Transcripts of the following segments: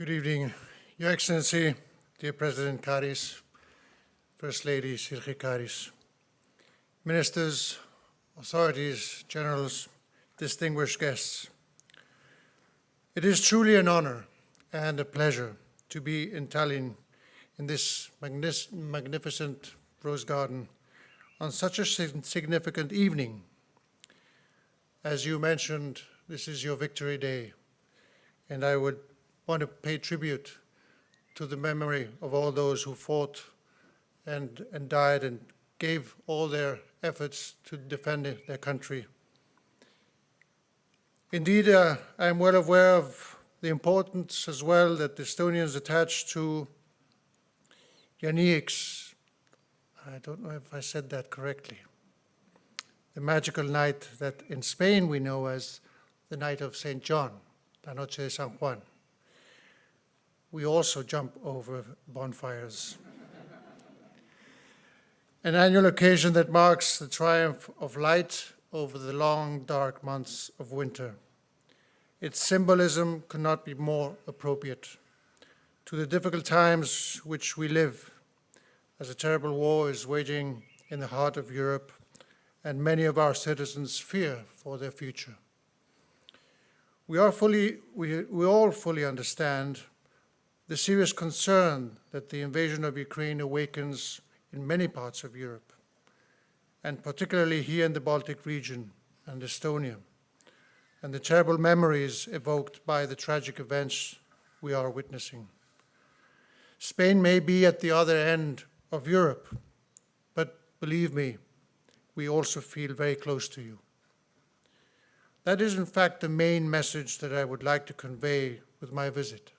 Good evening, Your Excellency, dear President Karis, First Lady Sirje Karis, ministers, authorities, generals, distinguished guests. It is truly an honor and a pleasure to be in Tallinn in this magnificent rose garden on such a significant evening. As you mentioned, this is your Victory Day, and I would want to pay tribute to the memory of all those who fought and died and gave all their efforts to defend their country. Indeed, I am well aware of the importance as well that the Estonians attach to Janiks. I don't know if I said that correctly. The magical night that in Spain we know as the night of St. John, la noche de San Juan. We also jump over bonfires. An annual occasion that marks the triumph of light over the long, dark months of winter. Its symbolism could not be more appropriate to the difficult times which we live, as a terrible war is waging in the heart of Europe, and many of our citizens fear for their future. We all fully understand the serious concern that the invasion of Ukraine awakens in many parts of Europe, and particularly here in the Baltic region and Estonia, and the terrible memories evoked by the tragic events we are witnessing. Spain may be at the other end of Europe, but believe me, we also feel very close to you. That is in fact the main message that I would like to convey with my visit.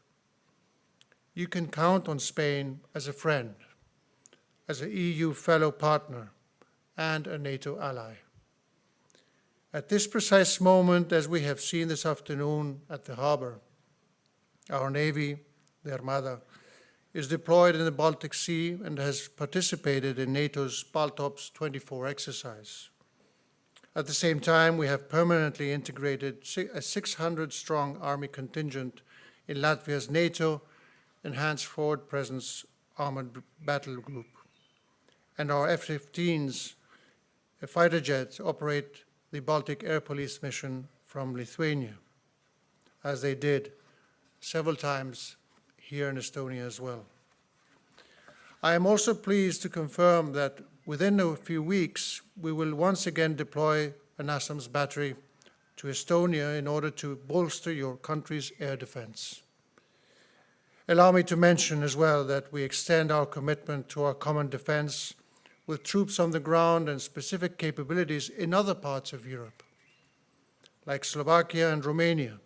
You can count on Spain as a friend, as an EU fellow partner, and a NATO ally. At this precise moment, as we have seen this afternoon at the harbor, our Navy, the Armada, is deployed in the Baltic Sea and has participated in NATO's Baltops 24 exercise. At the same time, we have permanently integrated a 600-strong army contingent in Latvia's NATO Enhanced Forward Presence Armored Battle Group. And our F-15s, fighter jets, operate the Baltic Air Police mission from Lithuania, as they did several times here in Estonia as well. I am also pleased to confirm that within a few weeks, we will once again deploy an NASAMS battery to Estonia in order to bolster your country's air defense. Allow me to mention as well that we extend our commitment to our common defense with troops on the ground and specific capabilities in other parts of Europe, like Slovakia and Romania,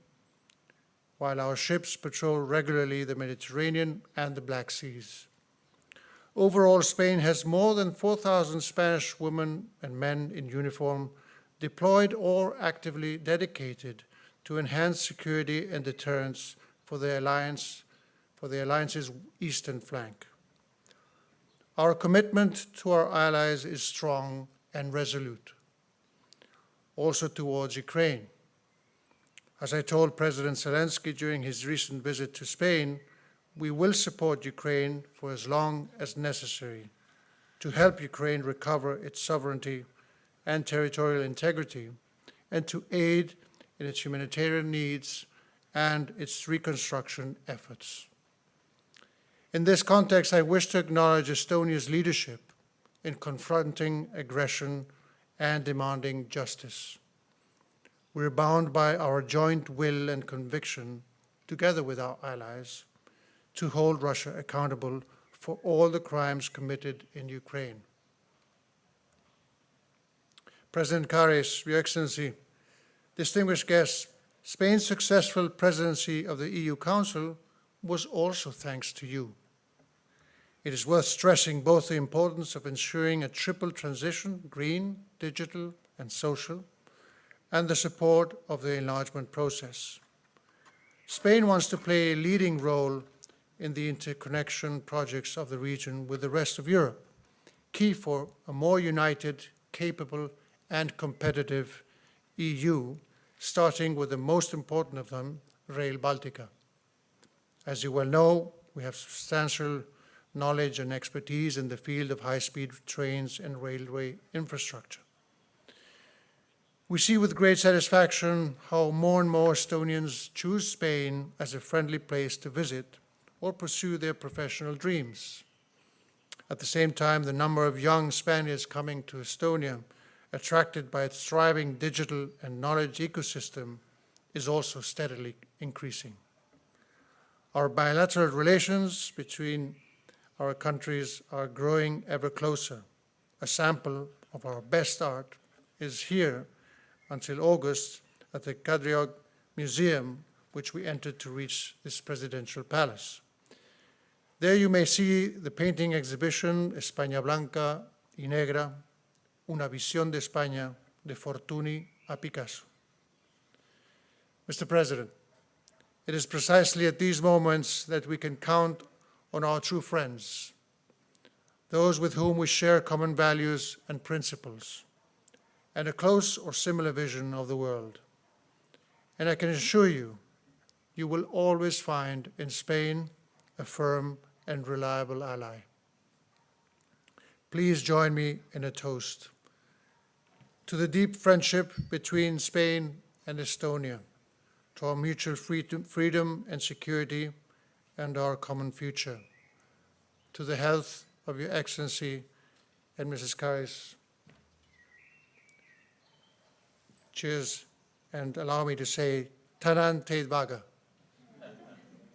while our ships patrol regularly the Mediterranean and the Black Seas. Overall, Spain has more than 4,000 Spanish women and men in uniform deployed or actively dedicated to enhance security and deterrence for the alliance's eastern flank. Our commitment to our allies is strong and resolute, also towards Ukraine. As I told President Zelensky during his recent visit to Spain, we will support Ukraine for as long as necessary to help Ukraine recover its sovereignty and territorial integrity, and to aid in its humanitarian needs and its reconstruction efforts. In this context, I wish to acknowledge Estonia's leadership in confronting aggression and demanding justice. We are bound by our joint will and conviction, together with our allies, to hold Russia accountable for all the crimes committed in Ukraine. President Karis, Your Excellency, distinguished guests, Spain's successful presidency of the EU Council was also thanks to you. It is worth stressing both the importance of ensuring a triple transition, green, digital, and social, and the support of the enlargement process. Spain wants to play a leading role in the interconnection projects of the region with the rest of Europe, key for a more united, capable, and competitive EU, starting with the most important of them, Rail Baltica. As you well know, we have substantial knowledge and expertise in the field of high-speed trains and railway infrastructure. We see with great satisfaction how more and more Estonians choose Spain as a friendly place to visit or pursue their professional dreams. At the same time, the number of young Spaniards coming to Estonia, attracted by its thriving digital and knowledge ecosystem, is also steadily increasing. Our bilateral relations between our countries are growing ever closer. A sample of our best art is here until August at the Kadriorg Museum, which we entered to reach this presidential palace. There you may see the painting exhibition España Blanca y Negra, una visión de España de Fortuny y Picasso. Mr. President, it is precisely at these moments that we can count on our true friends, those with whom we share common values and principles, and a close or similar vision of the world. And I can assure you, you will always find in Spain a firm and reliable ally. Please join me in a toast to the deep friendship between Spain and Estonia, to our mutual freedom and security and our common future, to the health of Your Excellency and Mrs. Karis. Cheers, and allow me to say, Tanan Teid Vaga.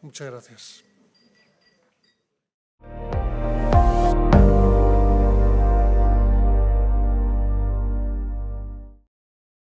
Muchas gracias.